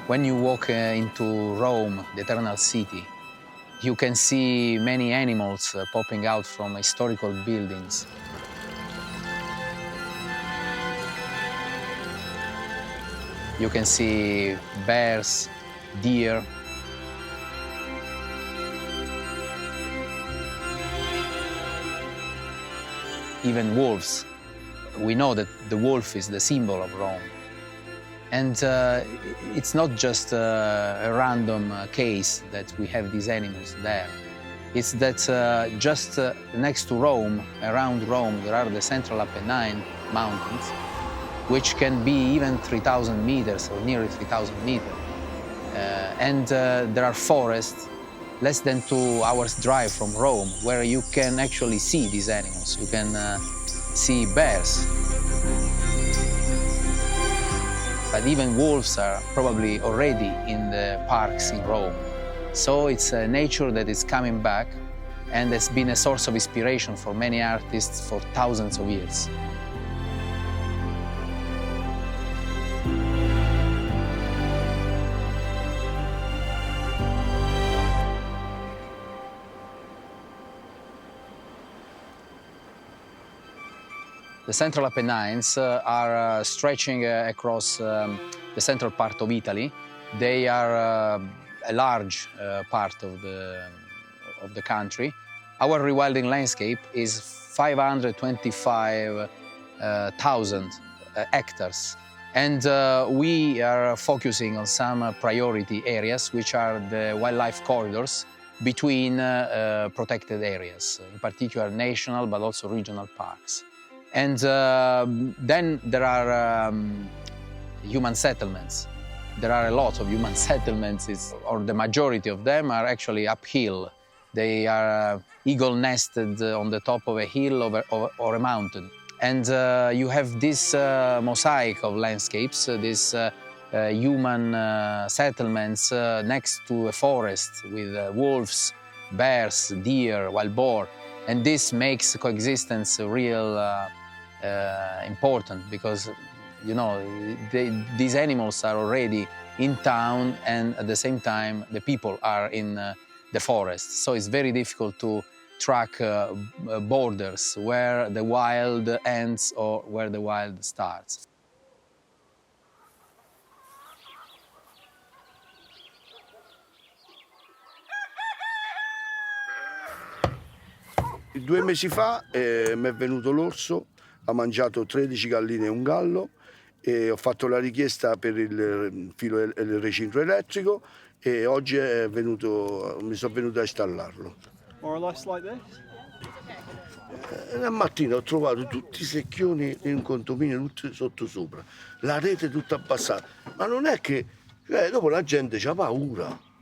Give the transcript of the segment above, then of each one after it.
When you walk into Rome, the eternal city, you can see many animals popping out from historical buildings. You can see bears, deer, even wolves. We know that the wolf is the symbol of Rome. And it's not just a random case that we have these animals there. It's that just next to Rome, around Rome, there are the Central Apennine mountains, which can be even 3,000 meters or nearly 3,000 meters. And there are forests less than 2 hours drive from Rome, where you can actually see these animals. You can see bears. But even wolves are probably already in the parks in Rome. So it's a nature that is coming back and has been a source of inspiration for many artists for thousands of years. The Central Apennines are stretching across the central part of Italy. They are a large part of the country. Our rewilding landscape is 525,000 hectares. And we are focusing on some priority areas, which are the wildlife corridors between protected areas, in particular national but also regional parks. And then there are human settlements. There are a lot of human settlements, or the majority of them are actually uphill. They are eagle-nested on the top of a hill or a mountain. And you have this mosaic of landscapes, these human settlements next to a forest with wolves, bears, deer, wild boar. And this makes coexistence real important, because these animals are already in town, and at the same time the people are in the forest. So it's very difficult to track borders, where the wild ends or where the wild starts. Due mesi fa mi è venuto l'orso, ha mangiato 13 galline e un gallo, e ho fatto la richiesta per il recinto elettrico e oggi mi sono venuto a installarlo. More or less like this? La mattina ho trovato tutti i secchioni in un condominio, tutti sottosopra, la rete tutta abbassata, ma non è che dopo la gente c'ha paura.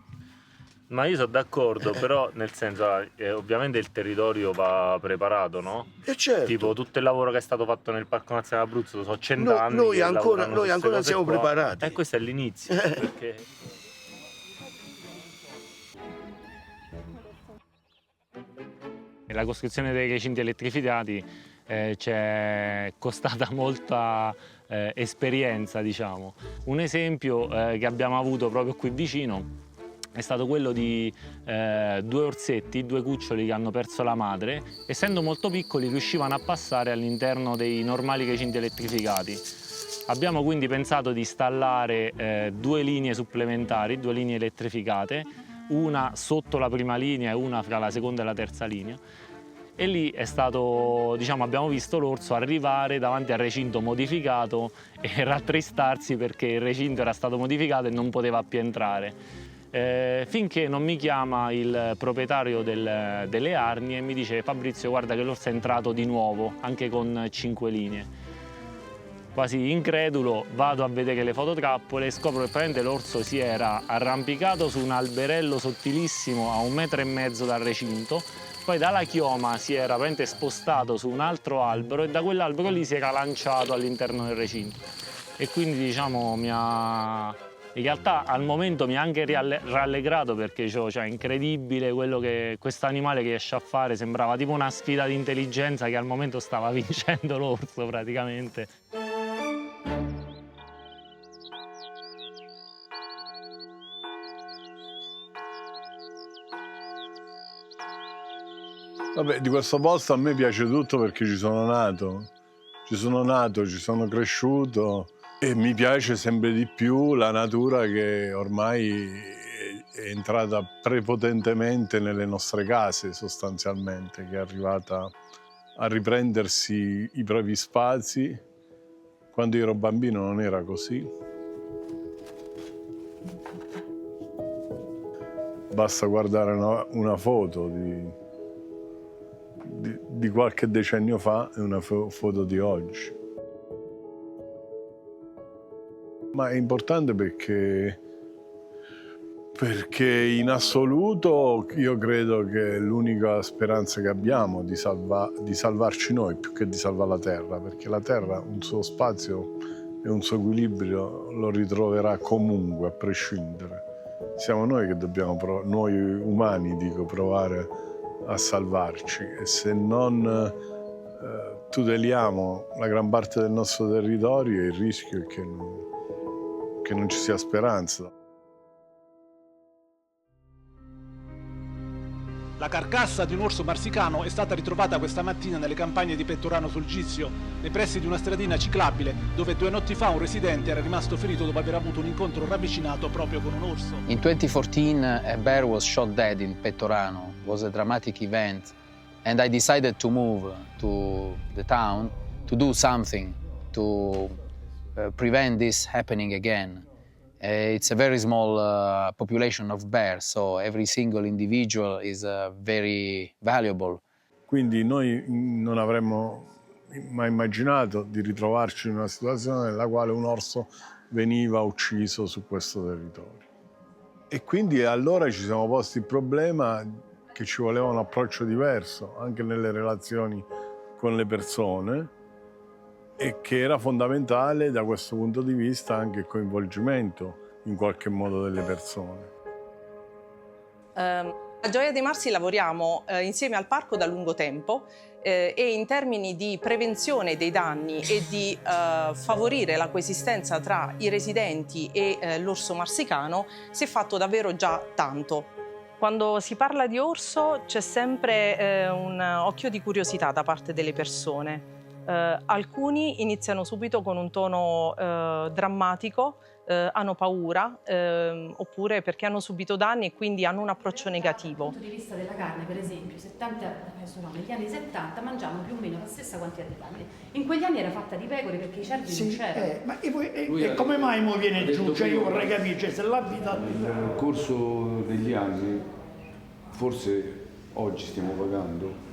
Ma io sono d'accordo, però nel senso, ovviamente il territorio va preparato, no? E certo. Tipo tutto il lavoro che è stato fatto nel Parco Nazionale Abruzzo, sono 100 anni. Noi ancora siamo preparati. E questo è l'inizio. Perché... La costruzione dei recinti elettrificati ci è costata molta esperienza, diciamo. Un esempio che abbiamo avuto proprio qui vicino è stato quello di 2 orsetti, 2 cuccioli che hanno perso la madre. Essendo molto piccoli riuscivano a passare all'interno dei normali recinti elettrificati. Abbiamo quindi pensato di installare 2 linee supplementari, 2 linee elettrificate, una sotto la prima linea e una fra la seconda e la terza linea. E lì è stato, abbiamo visto l'orso arrivare davanti al recinto modificato e rattristarsi perché il recinto era stato modificato e non poteva più entrare. Finché non mi chiama il proprietario delle arnie e mi dice: Fabrizio, guarda che l'orso è entrato di nuovo, anche con 5 linee. Quasi incredulo vado a vedere le fototrappole e scopro che praticamente l'orso si era arrampicato su un alberello sottilissimo a 1,5 metri dal recinto, poi dalla chioma si era praticamente spostato su un altro albero e da quell'albero lì si era lanciato all'interno del recinto. E quindi in realtà al momento mi ha anche rallegrato, perché è incredibile quello che questo animale riesce a fare. Sembrava tipo una sfida di intelligenza che al momento stava vincendo l'orso praticamente. Vabbè, di questo posto a me piace tutto perché ci sono nato. Ci sono cresciuto e mi piace sempre di più la natura che ormai è entrata prepotentemente nelle nostre case sostanzialmente, che è arrivata a riprendersi i propri spazi. Quando io ero bambino non era così. Basta guardare una foto di qualche decennio fa e una foto di oggi. Ma è importante perché in assoluto io credo che l'unica speranza che abbiamo di salvarci noi più che di salvare la Terra, perché la Terra un suo spazio e un suo equilibrio lo ritroverà comunque, a prescindere. Siamo noi che dobbiamo, noi umani, provare a salvarci, e se non tuteliamo la gran parte del nostro territorio, il rischio è che non ci sia speranza. La carcassa di un orso marsicano è stata ritrovata questa mattina nelle campagne di Pettorano sul Gisio, nei pressi di una stradina ciclabile, dove 2 notti fa un residente era rimasto ferito dopo aver avuto un incontro ravvicinato proprio con un orso. In 2014, a bear was shot dead in Pettorano. It was a dramatic event, and I decided to move to the town to do something to prevent this happening again. It's a very small population of bears, so every single individual is very valuable. Quindi noi non avremmo mai immaginato di ritrovarci in una situazione nella quale un orso veniva ucciso su questo territorio. E quindi allora ci siamo posti il problema che ci voleva un approccio diverso, anche nelle relazioni con le persone, e che era fondamentale da questo punto di vista anche il coinvolgimento in qualche modo delle persone. A Gioia dei Marsi lavoriamo insieme al parco da lungo tempo e in termini di prevenzione dei danni e di favorire la coesistenza tra i residenti e l'orso marsicano si è fatto davvero già tanto. Quando si parla di orso c'è sempre un occhio di curiosità da parte delle persone. Alcuni iniziano subito con un tono drammatico, hanno paura oppure perché hanno subito danni e quindi hanno un approccio negativo. Dal punto di vista della carne, per esempio, negli anni 70 mangiavano più o meno la stessa quantità di carne. In quegli anni era fatta di pecore perché i cervi non c'erano. Ma e come mai mo viene giù? Cioè io vorrei capire, cioè, se la vita... Nel corso degli anni, forse oggi stiamo pagando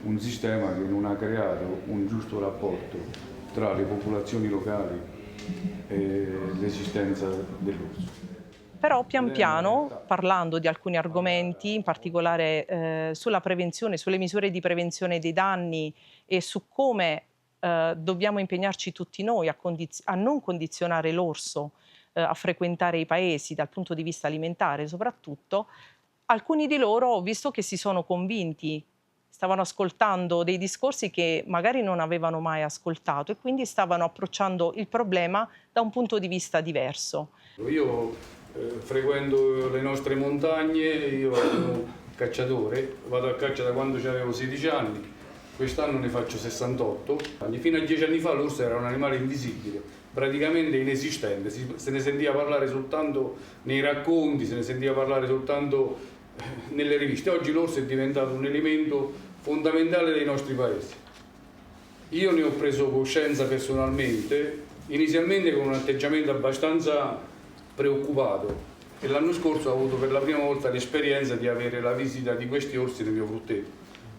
un sistema che non ha creato un giusto rapporto tra le popolazioni locali e l'esistenza dell'orso. Però pian piano, parlando di alcuni argomenti, in particolare sulla prevenzione, sulle misure di prevenzione dei danni e su come dobbiamo impegnarci tutti noi a non condizionare l'orso a frequentare i paesi dal punto di vista alimentare soprattutto, alcuni di loro ho visto che si sono convinti, stavano ascoltando dei discorsi che magari non avevano mai ascoltato e quindi stavano approcciando il problema da un punto di vista diverso. Io frequento le nostre montagne, io sono cacciatore, vado a caccia da quando avevo 16 anni, quest'anno ne faccio 68. Fino a 10 anni fa l'orso era un animale invisibile, praticamente inesistente, se ne sentiva parlare soltanto nei racconti, se ne sentiva parlare soltanto nelle riviste. Oggi l'orso è diventato un elemento fondamentale dei nostri paesi. Io ne ho preso coscienza personalmente, inizialmente con un atteggiamento abbastanza preoccupato, e l'anno scorso ho avuto per la prima volta l'esperienza di avere la visita di questi orsi nel mio frutteto,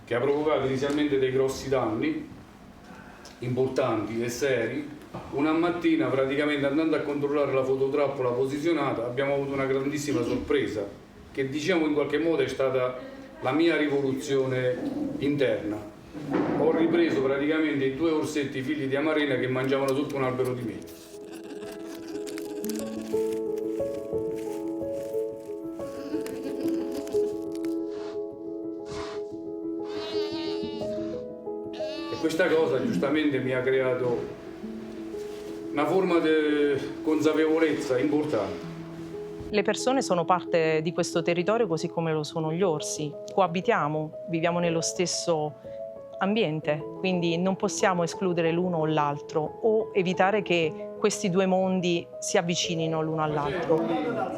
che ha provocato inizialmente dei grossi danni, importanti e seri. Una mattina, praticamente andando a controllare la fototrappola posizionata, abbiamo avuto una grandissima sorpresa, che diciamo in qualche modo è stata la mia rivoluzione interna. Ho ripreso praticamente i 2 orsetti figli di amarena che mangiavano sotto un albero di mele. E questa cosa giustamente mi ha creato una forma di consapevolezza importante. Le persone sono parte di questo territorio così come lo sono gli orsi. Coabitiamo, viviamo nello stesso ambiente, quindi non possiamo escludere l'uno o l'altro o evitare che questi due mondi si avvicinino l'uno all'altro.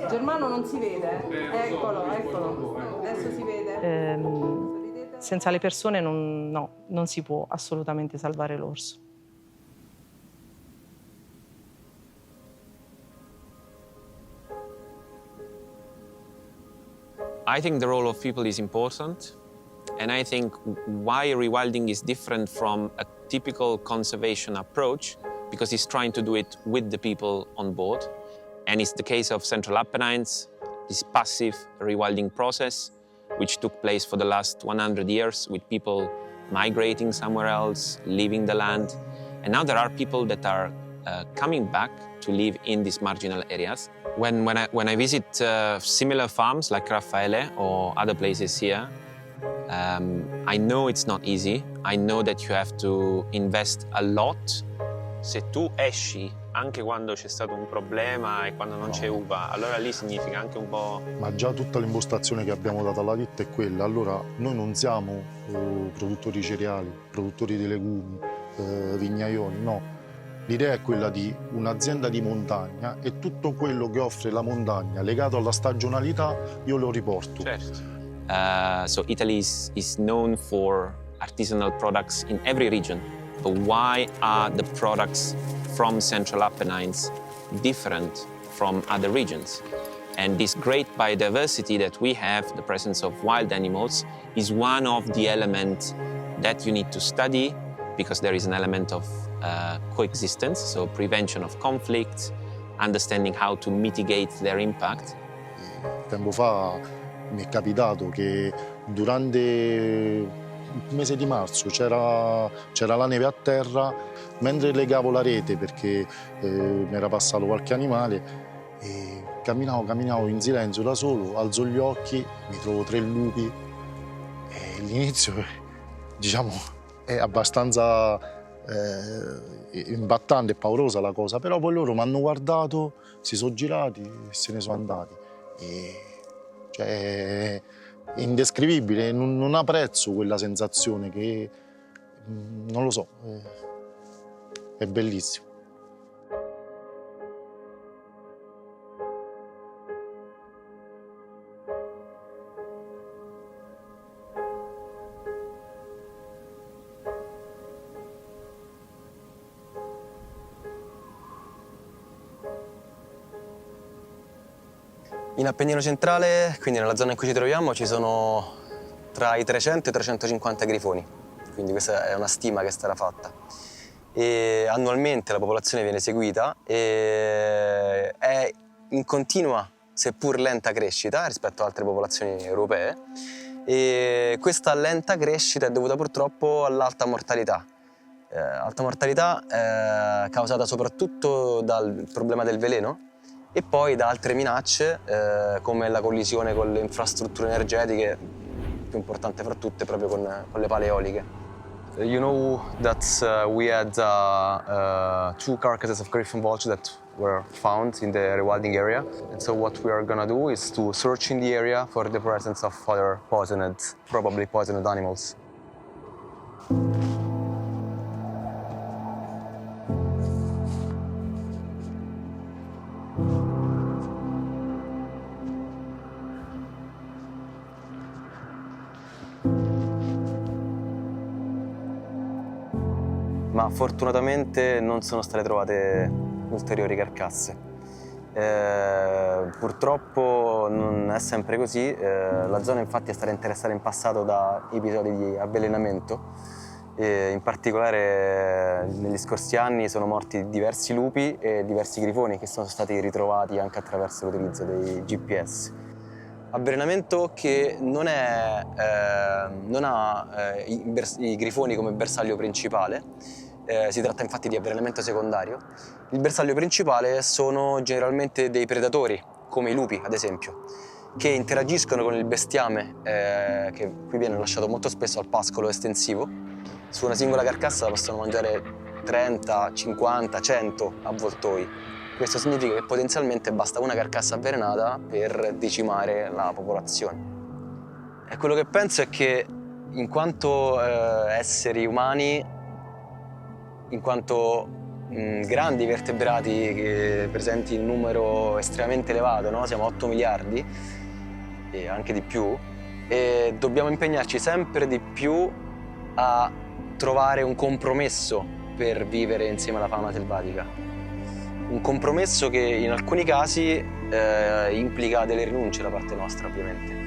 Germano non si vede? Eccolo, eccolo. Adesso si vede? Senza le persone non si può assolutamente salvare l'orso. I think the role of people is important, and I think why rewilding is different from a typical conservation approach, because it's trying to do it with the people on board. And it's the case of Central Apennines, this passive rewilding process, which took place for the last 100 years with people migrating somewhere else, leaving the land. And now there are people that are coming back to live in these marginal areas. When I visit similar farms like Raffaele or other places here, I know it's not easy. I know that you have to invest a lot. Se tu esci anche quando c'è stato un problema e quando non c'è uva, allora lì significa anche un po'... Ma già tutta l'impostazione che abbiamo dato alla ditta è quella. Allora, noi non siamo produttori di cereali, produttori di legumi, vignaioli, no. L'idea è quella di un'azienda di montagna e tutto quello che offre la montagna legato alla stagionalità io lo riporto. Certo. So Italy is known for artisanal products in every region. But why are the products from Central Apennines different from other regions? And this great biodiversity that we have, the presence of wild animals, is one of the elements that you need to study, because there is an element of coexistence, so prevention of conflict, understanding how to mitigate their impact. Tempo fa mi è capitato che durante il mese di marzo c'era la neve a terra, mentre legavo la rete perché mi era passato qualche animale, e camminavo in silenzio da solo, alzo gli occhi, mi trovo 3 lupi e l'inizio, diciamo, è abbastanza imbattante e paurosa la cosa, però poi loro mi hanno guardato, si sono girati e se ne sono andati. Cioè, è indescrivibile, non ha prezzo quella sensazione che, non lo so, è bellissimo. In Appennino centrale, quindi nella zona in cui ci troviamo, ci sono tra i 300 e i 350 grifoni, quindi questa è una stima che è stata fatta. E annualmente la popolazione viene seguita e è in continua, seppur lenta crescita rispetto ad altre popolazioni europee, e questa lenta crescita è dovuta purtroppo all'alta mortalità. Alta mortalità causata soprattutto dal problema del veleno, e poi da altre minacce come la collisione con le infrastrutture energetiche, più importante fra tutte proprio con le pale eoliche. You know that we had 2 carcasses of griffon vulture that were found in the rewilding area, and so what we are gonna do is to search in the area for the presence of other poisoned, probably poisoned animals. Ma fortunatamente non sono state trovate ulteriori carcasse. Purtroppo non è sempre così, la zona infatti è stata interessata in passato da episodi di avvelenamento, e in particolare negli scorsi anni sono morti diversi lupi e diversi grifoni che sono stati ritrovati anche attraverso l'utilizzo dei GPS. Avvelenamento che non ha i grifoni come bersaglio principale, si tratta infatti di avvelenamento secondario. Il bersaglio principale sono generalmente dei predatori, come i lupi ad esempio, che interagiscono con il bestiame che qui viene lasciato molto spesso al pascolo estensivo. Su una singola carcassa possono mangiare 30, 50, 100 avvoltoi. Questo significa che potenzialmente basta una carcassa avvelenata per decimare la popolazione. E quello che penso è che in quanto esseri umani, in quanto grandi vertebrati presenti in numero estremamente elevato, no? Siamo 8 miliardi e anche di più, e dobbiamo impegnarci sempre di più a trovare un compromesso per vivere insieme alla fauna selvatica. Un compromesso che in alcuni casi implica delle rinunce da parte nostra, ovviamente.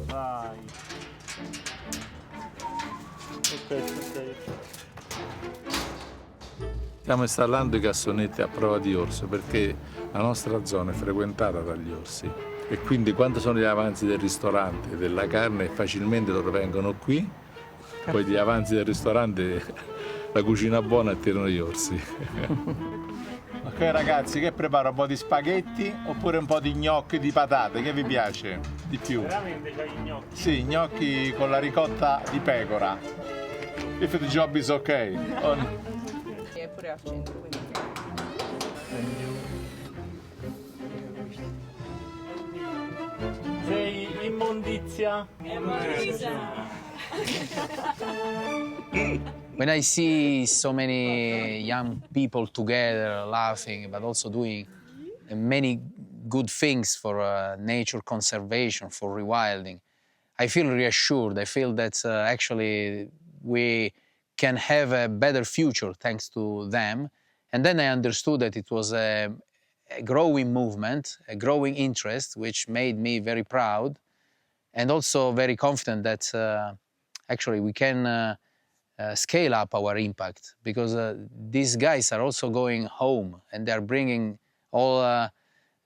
Vai. Ok. Stiamo installando i cassonetti a prova di orso perché la nostra zona è frequentata dagli orsi e quindi quando sono gli avanzi del ristorante della carne facilmente loro vengono qui, poi gli avanzi del ristorante la cucina buona attirano gli orsi. Ok ragazzi, che preparo? Un po' di spaghetti oppure un po' di gnocchi di patate? Che vi piace di più? Veramente c'hai i gnocchi? Sì, gnocchi con la ricotta di pecora. If the job is ok. È pure al centro, quindi. Sei immondizia? When I see so many young people together laughing, but also doing many good things for nature conservation, for rewilding, I feel reassured. I feel that actually we can have a better future thanks to them. And then I understood that it was a growing movement, a growing interest, which made me very proud and also very confident that actually we can scale up our impact, because these guys are also going home and they're bringing all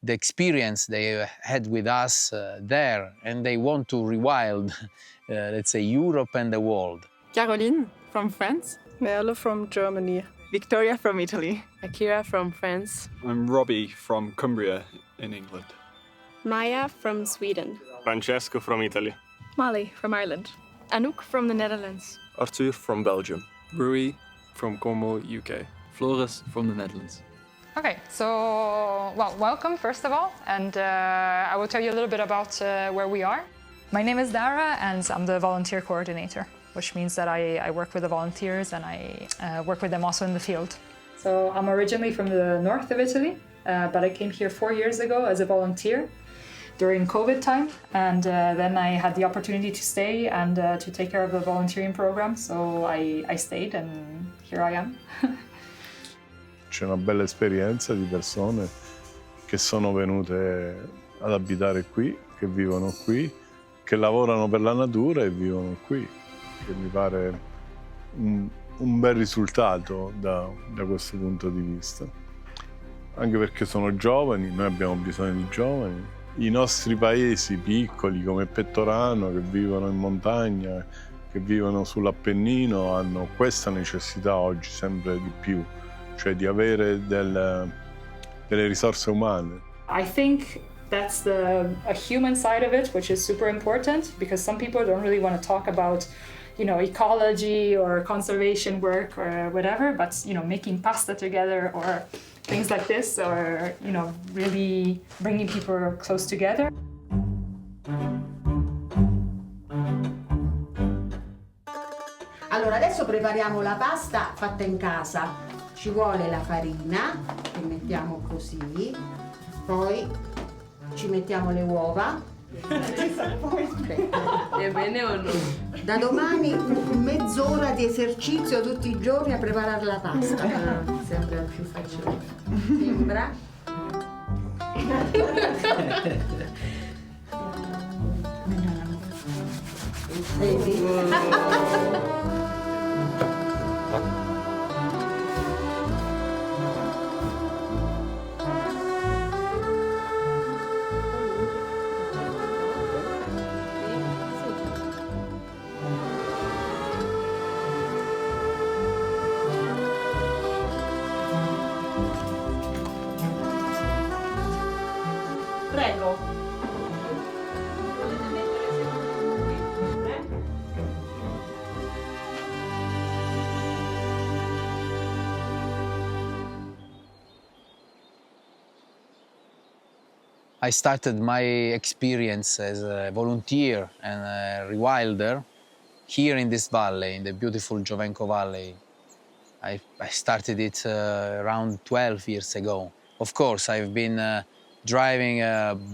the experience they had with us there, and they want to rewild, let's say, Europe and the world. Caroline from France. Merle from Germany. Victoria from Italy. Akira from France. I'm Robbie from Cumbria in England. Maya from Sweden. Francesco from Italy. Molly from Ireland. Anouk from the Netherlands. Arthur from Belgium. Rui from Como, UK. Floris from the Netherlands. Okay, so, well, welcome first of all, and I will tell you a little bit about where we are. My name is Dara, and I'm the volunteer coordinator, which means that I work with the volunteers and I work with them also in the field. So I'm originally from the north of Italy, but I came here 4 years ago as a volunteer during COVID time, and then I had the opportunity to stay and to take care of the volunteering program, so I stayed and here I am. C'è una bella esperienza di persone che sono venute ad abitare qui, che vivono qui, che lavorano per la natura e vivono qui, che mi pare un bel risultato da questo punto di vista. Anche perché sono giovani, noi abbiamo bisogno di giovani. I nostri paesi piccoli come Pettorano, che vivono in montagna, che vivono sull'Appennino, hanno questa necessità oggi sempre di più, cioè di avere delle risorse umane. I think that's a human side of it, which is super important, because some people don't really want to talk about, you know, ecology or conservation work or whatever, but, you know, making pasta together or things like this, or, you know, really bringing people close together. Allora, adesso prepariamo la pasta fatta in casa. Ci vuole la farina, che mettiamo così, poi ci mettiamo le uova. È bene o no? Da domani mezz'ora di esercizio tutti i giorni a preparare la pasta. Sembra più facile. Sembra. Vedi? Prego. I started my experience as a volunteer and a rewilder here in this valley, in the beautiful Giovenco Valley. I started it around 12 years ago. Of course, I've been driving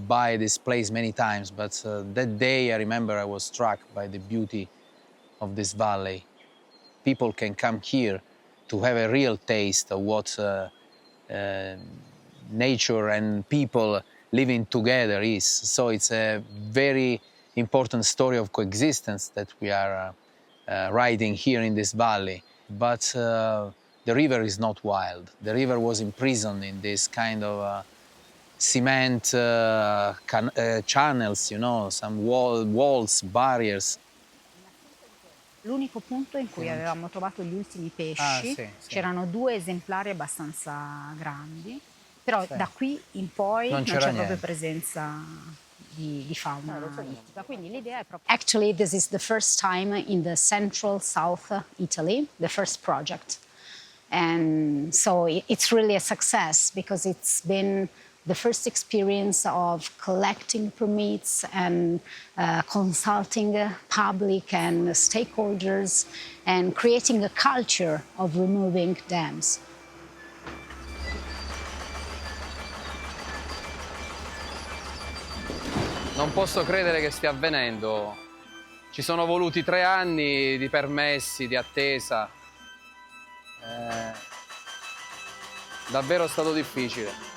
by this place many times, but that day I remember I was struck by the beauty of this valley. People can come here to have a real taste of what nature and people living together is. So it's a very important story of coexistence that we are riding here in this valley. But the river is not wild. The river was imprisoned in this kind of cement channels, you know, some walls, barriers. L'unico punto in cui avevamo trovato gli ultimi pesci, c'erano 2 esemplari abbastanza grandi, però da qui in poi non c'è proprio presenza di fauna ittica. Quindi l'idea è proprio... Actually, this is the first time in the central south Italy, the first project. And so it's really a success because it's been the first experience of collecting permits and consulting public and stakeholders and creating a culture of removing dams. Non posso credere che stia avvenendo. Ci sono voluti 3 anni di permessi, di attesa. Davvero è stato difficile.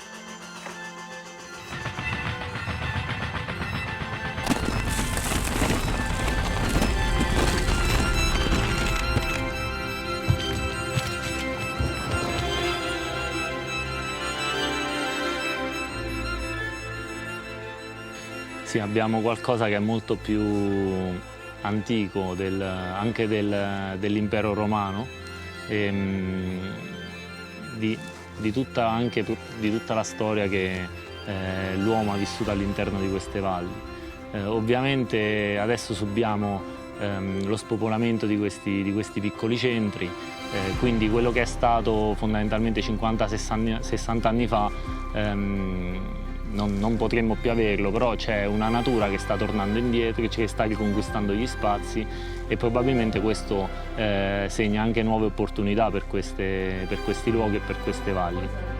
Sì, abbiamo qualcosa che è molto più antico anche dell'impero romano, di tutta la storia che l'uomo ha vissuto all'interno di queste valli. Ovviamente adesso subiamo lo spopolamento di questi piccoli centri, quindi quello che è stato fondamentalmente 50-60 anni fa non potremmo più averlo, però c'è una natura che sta tornando indietro, che sta riconquistando gli spazi e probabilmente questo segna anche nuove opportunità per questi luoghi e per queste valli.